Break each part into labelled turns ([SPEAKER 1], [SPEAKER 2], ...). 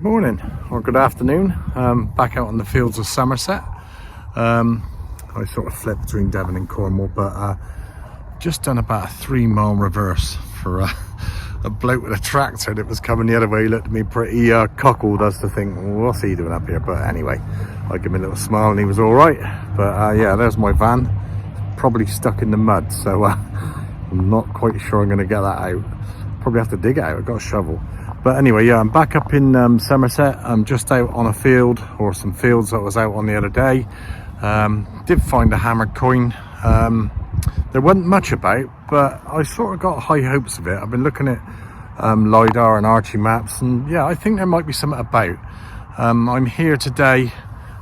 [SPEAKER 1] Good morning or good afternoon. Back out on the fields of Somerset. I sort of flipped between Devon and Cornwall, but just done about a 3-mile reverse for a bloke with a tractor that was coming the other way. He looked at me pretty cockled as to think, well, what's he doing up here? But anyway, I gave him a little smile and he was all right. But yeah, there's my van, probably stuck in the mud, so I'm not quite sure I'm going to get that out. Probably have to dig it out. I've got a shovel. But anyway, yeah, I'm back up in Somerset. I'm just out on a field, or some fields that I was out on the other day. Did find a hammered coin. There wasn't much about, but I sort of got high hopes of it. I've been looking at LiDAR and Archie maps, and yeah, I think there might be something about. I'm here today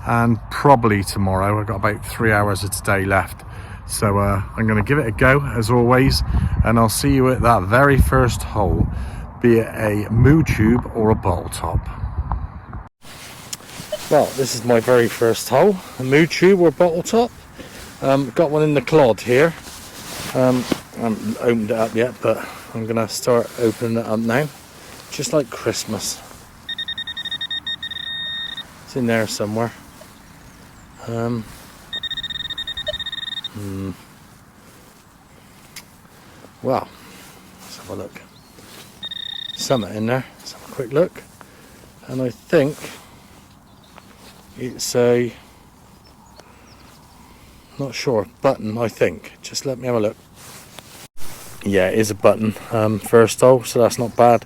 [SPEAKER 1] and probably tomorrow. I've got about 3 hours of today left. So I'm going to give it a go, as always, and I'll see you at that very first hole, be it a moo tube or a bottle top. Well, this is my very first hole, a moo tube or bottle top. Got one in the clod here. I haven't opened it up yet, but I'm going to start opening it up now, just like Christmas. It's in there somewhere. Well, let's have a look. Something in there. Let's have a quick look. And I think it's a, not sure, button, I think. Just let me have a look. Yeah, it is a button. First hole, so that's not bad.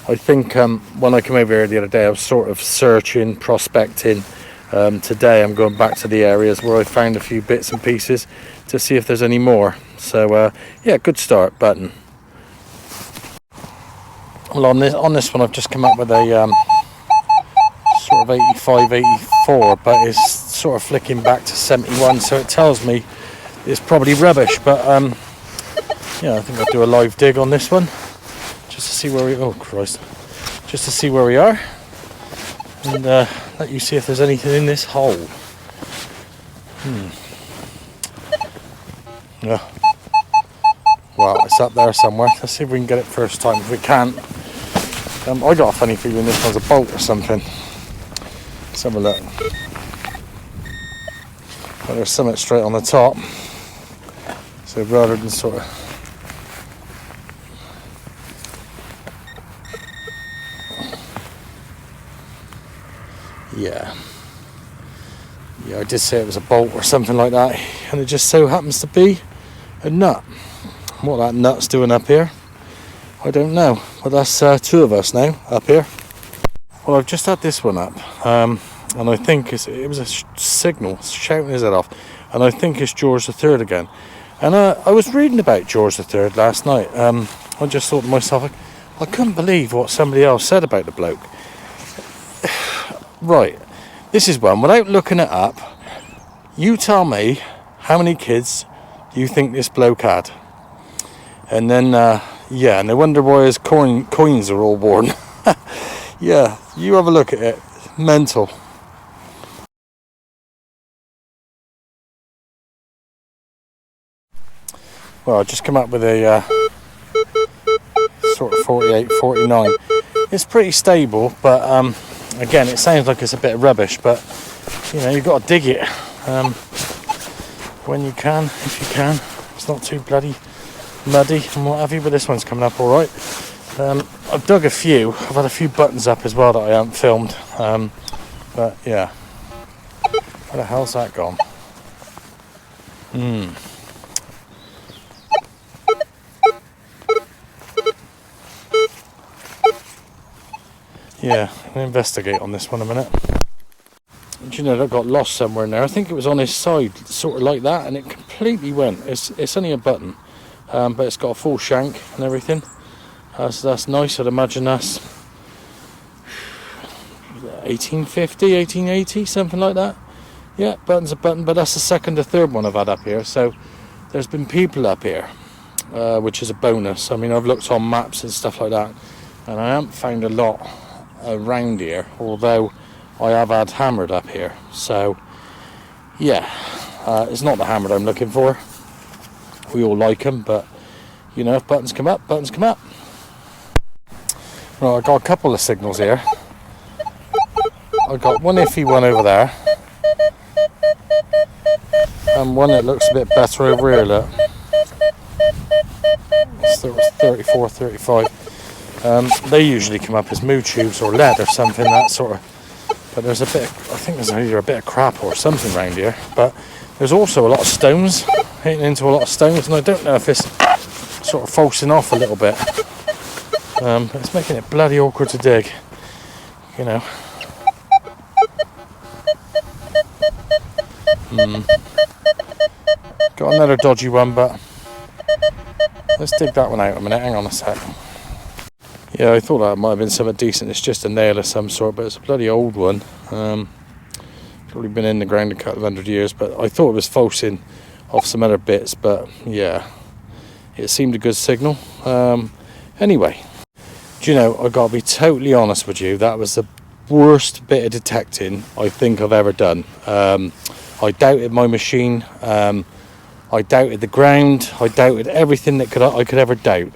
[SPEAKER 1] I think when I came over here the other day, I was sort of searching, prospecting. Today I'm going back to the areas where I found a few bits and pieces to see if there's any more. So yeah, good start, button. Well, on this one I've just come up with a sort of 85, 84, but it's sort of flicking back to 71, so it tells me it's probably rubbish. But yeah, I think I'll do a live dig on this one just to see where we, oh Christ, just to see where we are, and let you see if there's anything in this hole. Yeah. Well, it's up there somewhere. Let's see if we can get it first time. If we can't, I got a funny feeling this one's a bolt or something. Let's have a look. Well, there's something straight on the top. So rather than sort of, yeah, I did say it was a bolt or something like that, and it just so happens to be a nut. What that nut's doing up here, I don't know, but that's two of us now up here. Well, I've just had this one up, and I think it was a signal shouting his head off, and I think it's George III again. And I was reading about George III last night. I just thought to myself, I couldn't believe what somebody else said about the bloke. Right, this is one, without looking it up, you tell me how many kids do you think this bloke had? And then, yeah, no wonder why his coins are all worn. Yeah, you have a look at it. Mental. Well, I just come up with a sort of 48, 49. It's pretty stable, but again, it sounds like it's a bit of rubbish, but you know, you've got to dig it when you can, if you can. It's not too bloody muddy and what have you, but this one's coming up all right. I've dug a few. I've had a few buttons up as well that I haven't filmed, but yeah. Where the hell's that gone? Yeah, I'll investigate on this one a minute. Do you know that got lost somewhere in there? I think it was on his side, sort of like that, and it completely went. It's only a button, but it's got a full shank and everything. So that's nice. I'd imagine that's 1850, 1880, something like that. Yeah, button's a button, but that's the second or third one I've had up here. So there's been people up here, which is a bonus. I mean, I've looked on maps and stuff like that, and I haven't found a lot around here, although I have had hammered up here. So yeah, it's not the hammered I'm looking for. We all like them, but you know, if buttons come up, buttons come up. Right, I've got a couple of signals here. I've got one iffy one over there, and one that looks a bit better over here, look. It's 34, 35. They usually come up as moo tubes or lead or something, that sort of. But there's a bit, I think there's either a bit of crap or something around here. But there's also a lot of stones, hitting into a lot of stones, and I don't know if it's sort of falsing off a little bit. But it's making it bloody awkward to dig, you know. Got another dodgy one, but let's dig that one out a minute. Hang on a sec. Yeah, I thought that might have been something decent. It's just a nail of some sort, but it's a bloody old one. Probably been in the ground a couple of 100 years, but I thought it was falsing off some other bits. But yeah, it seemed a good signal. Anyway, do you know, I've got to be totally honest with you, that was the worst bit of detecting I think I've ever done. I doubted my machine. I doubted the ground. I doubted everything that I could ever doubt.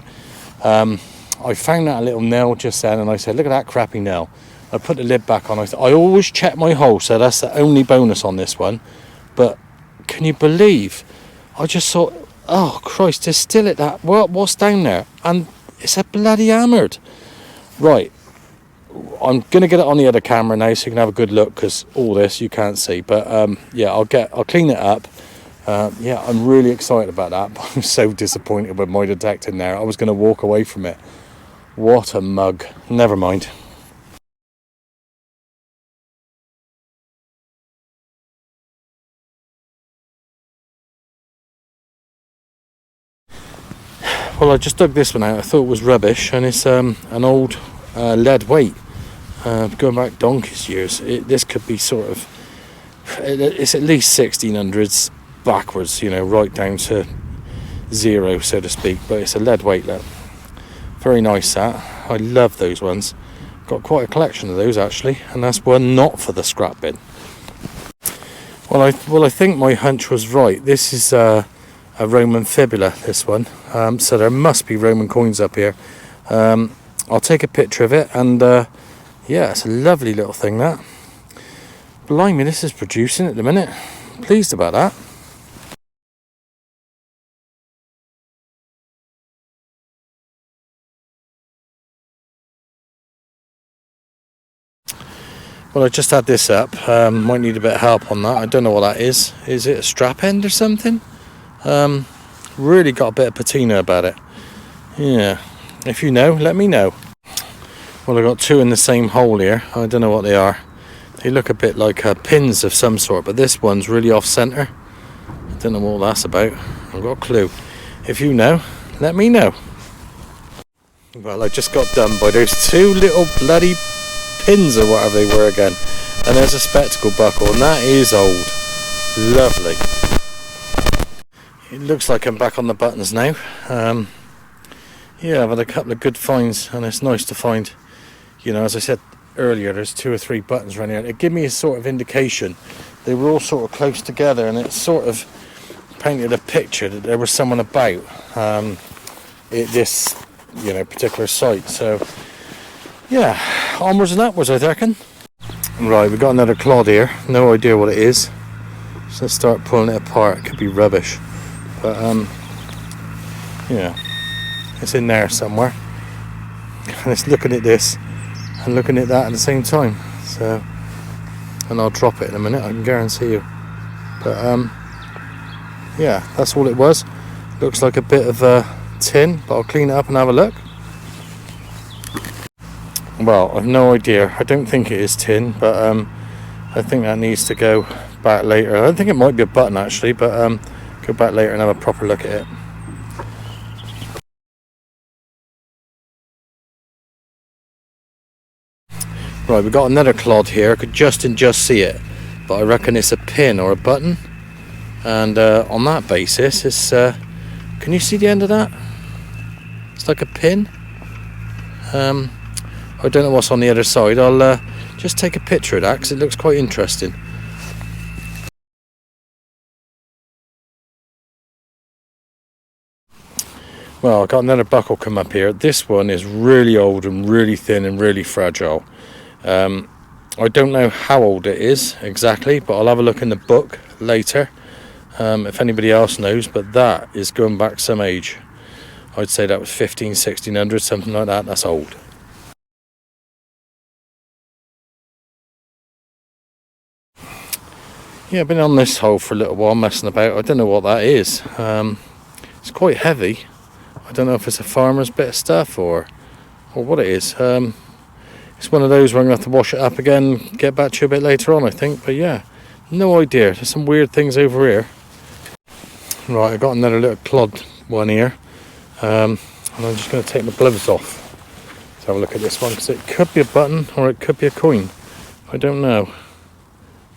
[SPEAKER 1] I found that little nail just then, and I said, look at that crappy nail. I put the lid back on. I always check my hole, so that's the only bonus on this one. But can you believe? I just thought, oh Christ, there's still at that. What's down there? And it's a bloody hammered. Right. I'm gonna get it on the other camera now, so you can have a good look, because all this you can't see. But yeah, I'll clean it up. Yeah, I'm really excited about that, but I'm so disappointed with my detecting there. I was going to walk away from it. What a mug. Never mind. Well, I just dug this one out. I thought it was rubbish, and it's an old lead weight. Going back donkey's years. This could be sort of... It's at least 1600s backwards, you know, right down to zero, so to speak, but it's a lead weight, look. Very nice, that. I love those ones. Got quite a collection of those actually, and that's one not for the scrap bin. Well, I think my hunch was right. This is a Roman fibula, this one, so there must be Roman coins up here. I'll take a picture of it, and yeah, it's a lovely little thing, that. Blimey, this is producing at the minute. Pleased about that. Well, I just had this up. Might need a bit of help on that. I don't know what that is. Is it a strap end or something? Really got a bit of patina about it. Yeah. If you know, let me know. Well, I've got two in the same hole here. I don't know what they are. They look a bit like pins of some sort, but this one's really off centre. I don't know what that's about. I've got a clue. If you know, let me know. Well, I just got done by those two little bloody pins or whatever they were again, and there's a spectacle buckle, and that is old. Lovely. It looks like I'm back on the buttons now. Yeah, I've had a couple of good finds, and it's nice to find, you know, as I said earlier, there's 2 or 3 buttons around here. It gave me a sort of indication they were all sort of close together, and it sort of painted a picture that there was someone about at this, you know, particular site. So yeah, onwards and upwards, I reckon. Right, we've got another clod here. No idea what it is. So let's start pulling it apart. It could be rubbish, but yeah, it's in there somewhere. And it's looking at this and looking at that at the same time. So, and I'll drop it in a minute, I can guarantee you. But yeah, that's all it was. Looks like a bit of tin, but I'll clean it up and have a look. Well, I've no idea. I don't think it is tin, but I think that needs to go back later. I don't think it might be a button actually, but go back later and have a proper look at it. Right, we've got another clod here. I could just see it, but I reckon it's a pin or a button. And on that basis, it's can you see the end of that? It's like a pin. I don't know what's on the other side. I'll just take a picture of that because it looks quite interesting. Well, I've got another buckle come up here. This one is really old and really thin and really fragile. I don't know how old it is exactly, but I'll have a look in the book later if anybody else knows, but that is going back some age. I'd say that was 1600, something like that. That's old. Yeah, I've been on this hole for a little while messing about. I don't know what that is. It's quite heavy. I don't know if it's a farmer's bit of stuff or what it is. It's one of those where I'm going to have to wash it up again, get back to you a bit later on, I think. But yeah, no idea. There's some weird things over here. Right, I got another little clod one here. And I'm just going to take my gloves off. Let's have a look at this one, because it could be a button or it could be a coin. I don't know.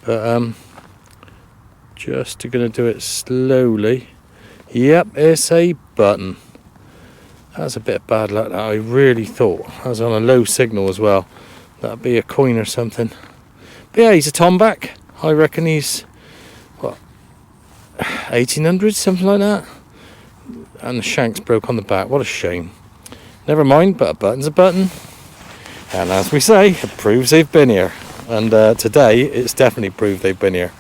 [SPEAKER 1] But just going to do it slowly. Yep, it's a button. That's a bit of bad luck. That I really thought. I was on a low signal as well. That'd be a coin or something. But yeah, he's a tomback. I reckon he's, what, 1800, something like that. And the shank's broke on the back. What a shame. Never mind, but a button's a button. And as we say, it proves they've been here. And today, it's definitely proved they've been here.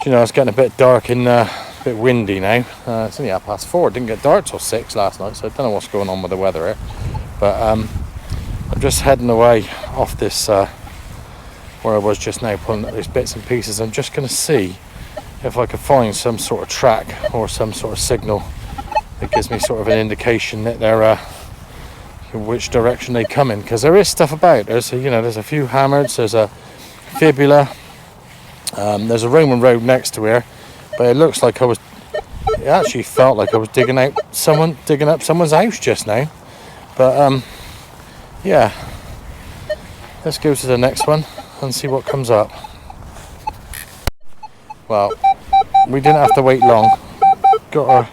[SPEAKER 1] You know, it's getting a bit dark and a bit windy now. It's only 4:30. It didn't get dark till 6 last night, so I don't know what's going on with the weather here. But I'm just heading away off this where I was just now, pulling up these bits and pieces. I'm just going to see if I can find some sort of track or some sort of signal that gives me sort of an indication that they're which direction they come in, because there is stuff about. There's a few hammereds. There's a fibula. There's a Roman road next to here, but it looks like it actually felt like I was digging up someone's house just now. But yeah, let's go to the next one and see what comes up. Well, we didn't have to wait long. Got our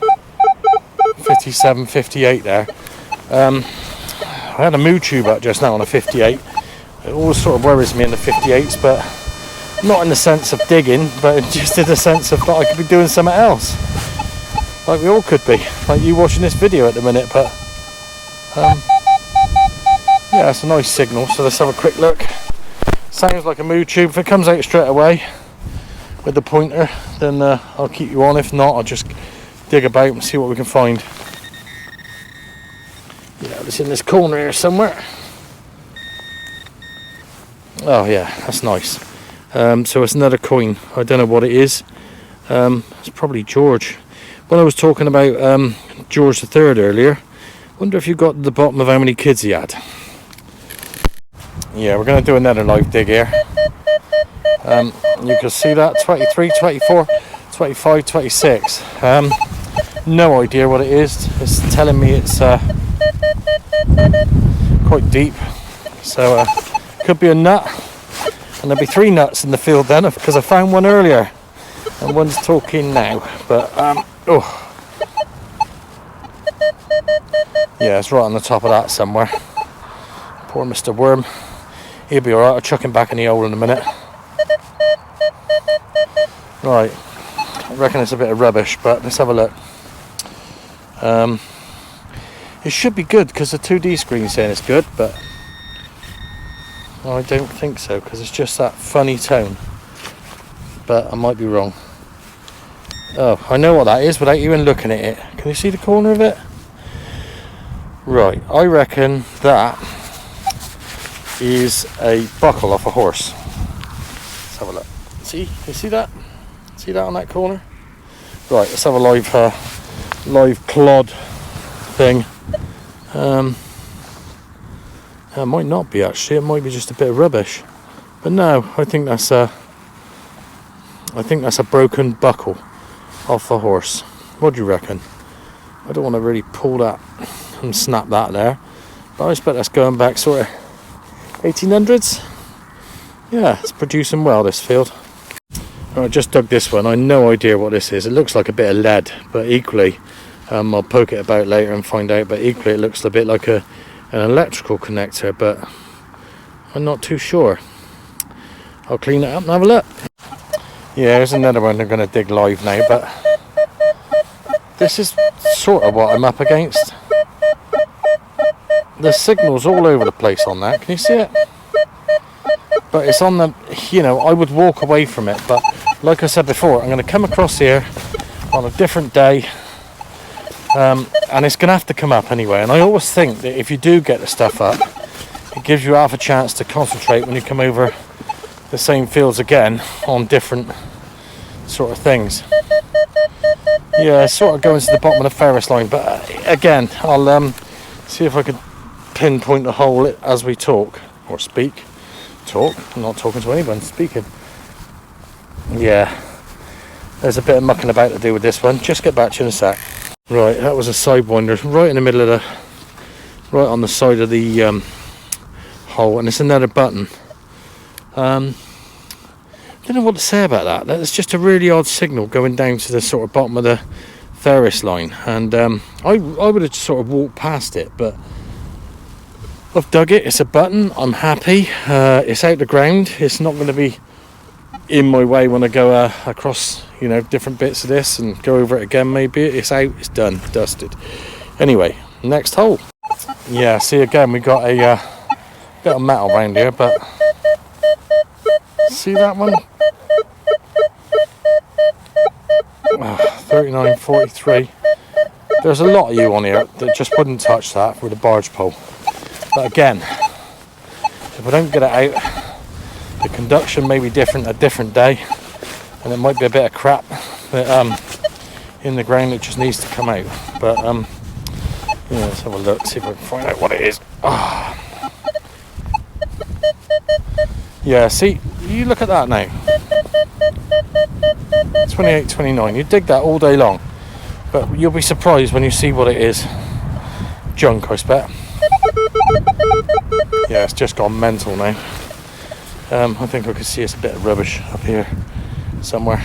[SPEAKER 1] 57, 58 there. I had a moo tube up just now on a 58. It always sort of worries me in the 58s, but not in the sense of digging, but just in the sense of that I could be doing something else, like we all could be, like you watching this video at the minute. But yeah, it's a nice signal, so let's have a quick look. Sounds like a moo tube. If it comes out straight away with the pointer, then I'll keep you on. If not, I'll just dig about and see what we can find. Yeah, it's in this corner here somewhere. Oh yeah, that's nice. So it's another coin. I don't know what it is. It's probably George. When I was talking about George III earlier, wonder if you got to the bottom of how many kids he had. Yeah, we're going to do another live dig here. You can see that 23, 24, 25, 26. No idea what it is. It's telling me it's quite deep. So could be a nut. And there'll be 3 nuts in the field then, because I found one earlier and one's talking now. But yeah, it's right on the top of that somewhere. Poor Mr. Worm. He'll be alright. I'll chuck him back in the hole in a minute. Right, I reckon it's a bit of rubbish, but let's have a look. It should be good because the 2D screen's saying it's good, but I don't think so, because it's just that funny tone. But I might be wrong. Oh, I know what that is without even looking at it. Can you see the corner of it? Right, I reckon that is a buckle off a horse. Let's have a look. See? You see that? See that on that corner? Right, let's have a live clod thing. It might not be actually. It might be just a bit of rubbish. But no, I think that's a broken buckle off a horse. What do you reckon? I don't want to really pull that and snap that there, but I expect that's going back sort of 1800s. Yeah, it's producing well, this field. I just dug this one. I have no idea what this is. It looks like a bit of lead, but equally I'll poke it about later and find out, but equally it looks a bit like an electrical connector, but I'm not too sure. I'll clean it up and have a look. Yeah, there's another one I'm going to dig live now, but this is sort of what I'm up against. The signal's all over the place on that. Can you see it? But it's on the, I would walk away from it, but like I said before, I'm going to come across here on a different day, and it's going to have to come up anyway. And I always think that if you do get the stuff up, it gives you half a chance to concentrate when you come over the same fields again on different sort of things. Yeah, it's sort of going to the bottom of the Ferris line, but again, I'll see if I can pinpoint the hole as we talk or speak. I'm not talking to anyone, speaking. Yeah, there's a bit of mucking about to do with this one. Just get back to you in a sec. Right, that was a sidewinder right in the middle of right on the side of the hole, and it's another button. Don't know what to say about that. That's just a really odd signal going down to the sort of bottom of the Ferris line, and I would have sort of walked past it, but I've dug it. It's a button. I'm happy. It's out the ground. It's not going to be in my way when I go across, different bits of this and go over it again. Maybe it's out. It's done. Dusted. Anyway, next hole. Yeah. See, again, we got a bit of metal around here, but see that one? 39.43. There's a lot of you on here that just wouldn't touch that with a barge pole. But again, if I don't get it out, the conduction may be different a different day, and it might be a bit of crap that in the ground that just needs to come out. But let's have a look, see if I can find out what it is. Yeah, see, you look at that now. 28.29. You dig that all day long, but you'll be surprised when you see what it is. Junk, I expect. Yeah, it's just gone mental now. I think I can see it's a bit of rubbish up here somewhere.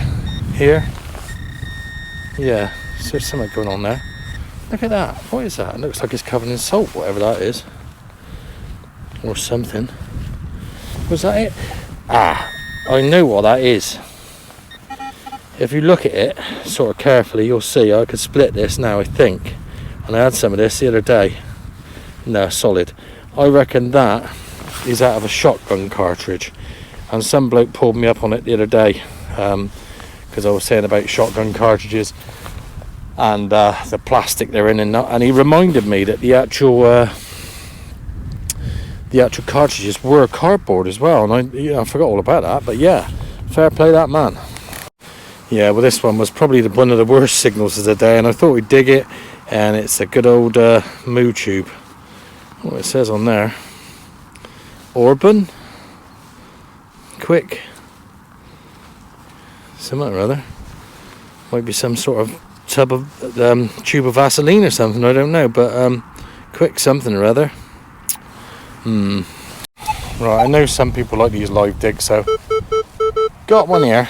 [SPEAKER 1] Here. Yeah, so there's something going on there. Look at that. What is that? It looks like it's covered in salt, whatever that is. Or something. Was that it? I know what that is. If you look at it sort of carefully, you'll see I could split this now, I think. And I had some of this the other day. No, solid. I reckon that is out of a shotgun cartridge, and some bloke pulled me up on it the other day because I was saying about shotgun cartridges and the plastic they're in, and he reminded me that the actual cartridges were cardboard as well, and I forgot all about that. But yeah, fair play that man. Yeah, well, this one was probably one of the worst signals of the day, and I thought we'd dig it, and it's a good old moo tube. What it says on there: Orban, quick, something or other. Might be some sort of tube of Vaseline or something, I don't know, but quick something or other. Right, I know some people like these live digs, so got one here.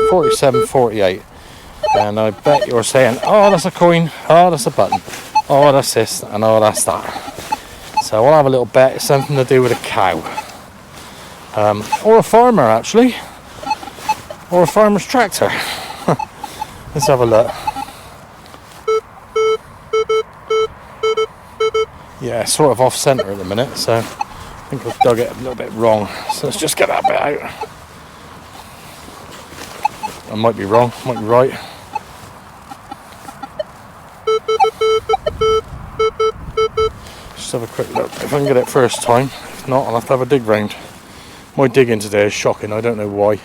[SPEAKER 1] 47.48, and I bet you're saying, oh, that's a coin, oh, that's a button, oh, that's this, and oh, that's that. So I'll have a little bet. It's something to do with a cow, or a farmer actually, or a farmer's tractor. Let's have a look. Yeah, sort of off centre at the minute, so I think I've dug it a little bit wrong. So let's just get that bit out. I might be wrong, might be right. Just have a quick look if I can get it first time. If not, I'll have to have a dig round. My digging today is shocking, I don't know why.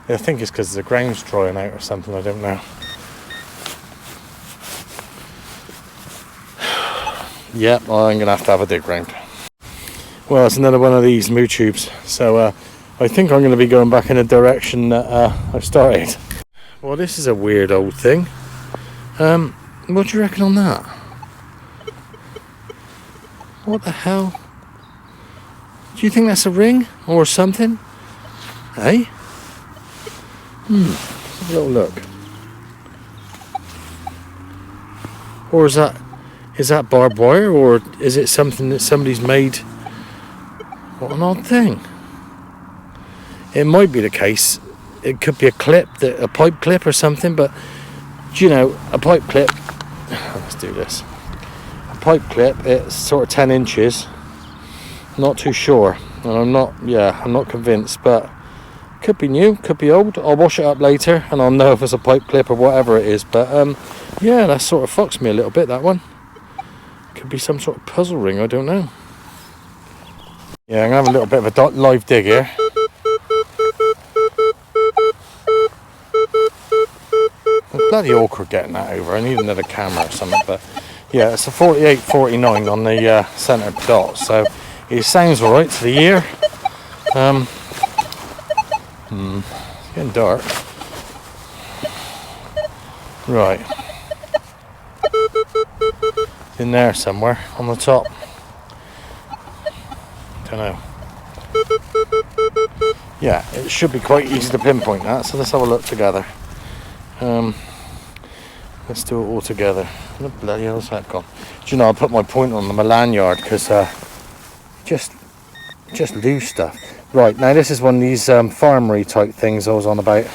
[SPEAKER 1] I think it's because the ground's drying out or something, I don't know. Yep, I'm going to have a dig round. Well, it's another one of these moo tubes, so I think I'm going to be going back in the direction that I started. Well, this is a weird old thing. What do you reckon on that? What the hell? Do you think that's a ring or something? Hey? Let's have a little look. Or is that barbed wire, or is it something that somebody's made? What an odd thing. It might be the case. It could be a pipe clip or something, but do you know, a pipe clip, let's do this. A pipe clip, it's sort of 10 inches. Not too sure. And I'm not convinced, but could be new, could be old. I'll wash it up later and I'll know if it's a pipe clip or whatever it is. But yeah, that sort of fucks me a little bit, that one. Could be some sort of puzzle ring, I don't know. Yeah, I'm going to have a little bit of a live dig here. It's bloody awkward getting that over. I need another camera or something, but yeah, it's a 48-49 on the centre dot, so it sounds alright to the ear. It's getting dark. Right. It's in there somewhere on the top. Don't know. Yeah, it should be quite easy to pinpoint that, so let's have a look together. Let's do it all together. Where the bloody hell's that gone? Do you know, I put my pointer on the lanyard because just loose stuff. Right, now this is one of these farmery type things I was on about.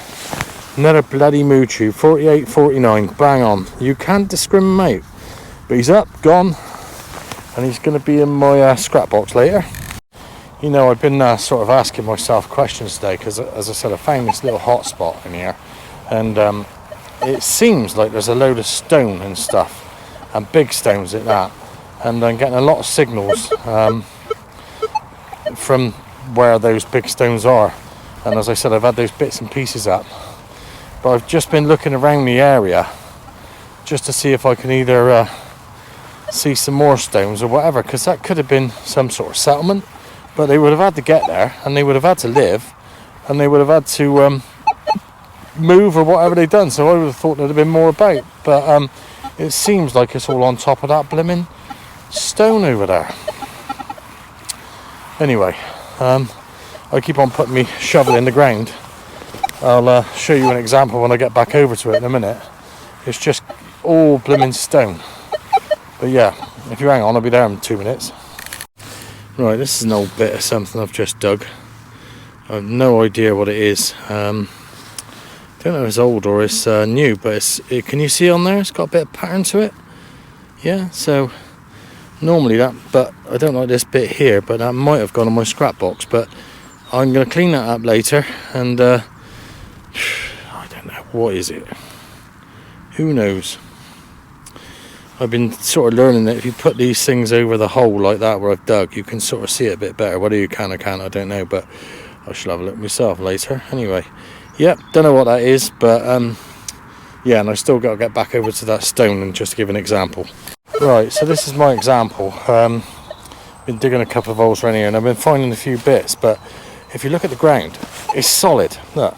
[SPEAKER 1] Another bloody moo tube, 48-49, bang on. You can't discriminate. But he's up, gone, and he's going to be in my scrap box later. You know, I've been sort of asking myself questions today because, as I said, I found this little hot spot in here, and it seems like there's a load of stone and stuff, and big stones at that, and I'm getting a lot of signals from where those big stones are. And as I said, I've had those bits and pieces up, but I've just been looking around the area just to see if I can either see some more stones or whatever, because that could have been some sort of settlement. But they would have had to get there, and they would have had to live, and they would have had to move or whatever they've done. So I would have thought there'd have been more about. But it seems like it's all on top of that blimmin' stone over there. Anyway, I keep on putting me shovel in the ground. I'll show you an example when I get back over to it in a minute. It's just all blimmin' stone. But yeah, if you hang on, I'll be there in 2 minutes. Right, this is an old bit of something I've just dug. I have no idea what it is. Don't know if it's old or it's new, but can you see on there? It's got a bit of pattern to it. Yeah, so normally that, but I don't like this bit here, but that might have gone on my scrap box. But I'm going to clean that up later, and I don't know, what is it? Who knows? I've been sort of learning that if you put these things over the hole like that where I've dug, you can sort of see it a bit better. Whether you can or can't, I don't know, but I shall have a look myself later. Anyway, yep, don't know what that is, but yeah, and I still got to get back over to that stone and just to give an example. Right, so this is my example. Been digging a couple of holes around here, and I've been finding a few bits, but if you look at the ground, it's solid. Look,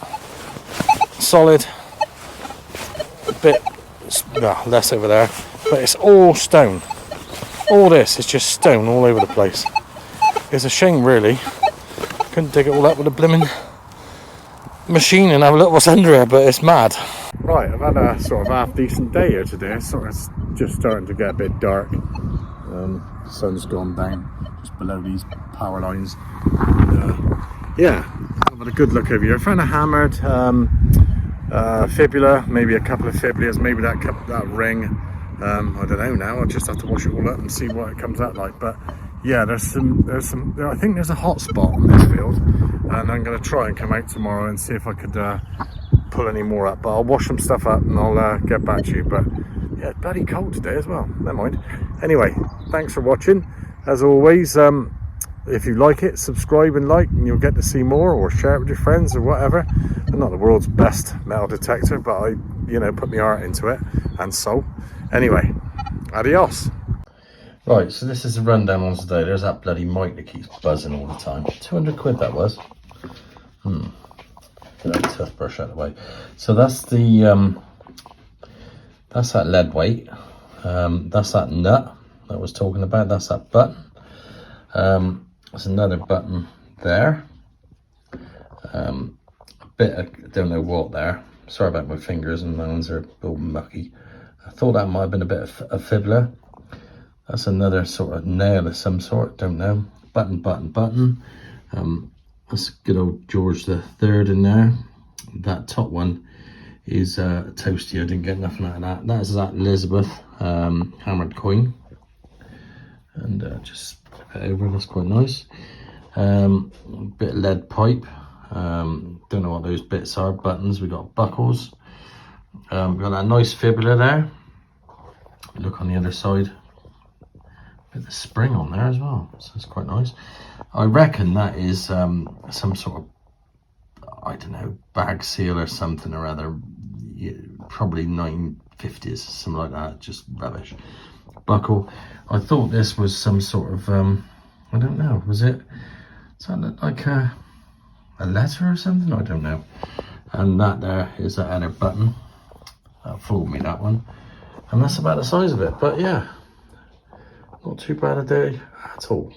[SPEAKER 1] solid. A bit, no, less over there. But it's all stone. All this is just stone all over the place. It's a shame, really. Couldn't dig it all up with a blimmin' machine and have a look what's under there, but it's mad. Right, I've had a sort of half decent day here today. It's sort of just starting to get a bit dark. Sun's gone down just below these power lines. Yeah, I've had a good look over here. I found a hammered fibula, maybe a couple of fibulas, maybe that ring. I don't know now. I'll just have to wash it all up and see what it comes out like. But yeah, there's some. I think there's a hot spot on this field, and I'm going to try and come out tomorrow and see if I could pull any more up, but I'll wash some stuff up and I'll get back to you. But yeah, it's bloody cold today as well. Never mind. Anyway, thanks for watching. As always, if you like it, subscribe and like, and you'll get to see more, or share it with your friends or whatever. I'm not the world's best metal detector, but I, you know, put my heart into it and soul. Anyway, adios. Right, so this is the rundown on today. There's that bloody mic that keeps buzzing all the time. 200 quid that was. Get that toothbrush out of the way. So that's the that's that lead weight. That's that nut that I was talking about. That's that button. There's another button there. A bit of, I don't know what there. Sorry about my fingers, and my hands are all mucky. I thought that might have been a bit of a fiddler. That's another sort of nail of some sort, don't know. Button. That's good old George the Third in there. That top one is toasty. I didn't get nothing out of that. That is that Elizabeth hammered coin. And just flip it over, that's quite nice. Bit of lead pipe. Don't know what those bits are. Buttons, we got buckles. We've got that nice fibula there. Look on the other side. Bit of spring on there as well, so it's quite nice. I reckon that is some sort of, I don't know, bag seal or something or other. Yeah, probably 1950s, something like that. Just rubbish. Buckle. I thought this was some sort of I don't know, was it, does that look like a letter or something? I don't know. And that there is that other button. That fooled me, that one. And that's about the size of it. But yeah, not too bad a day at all.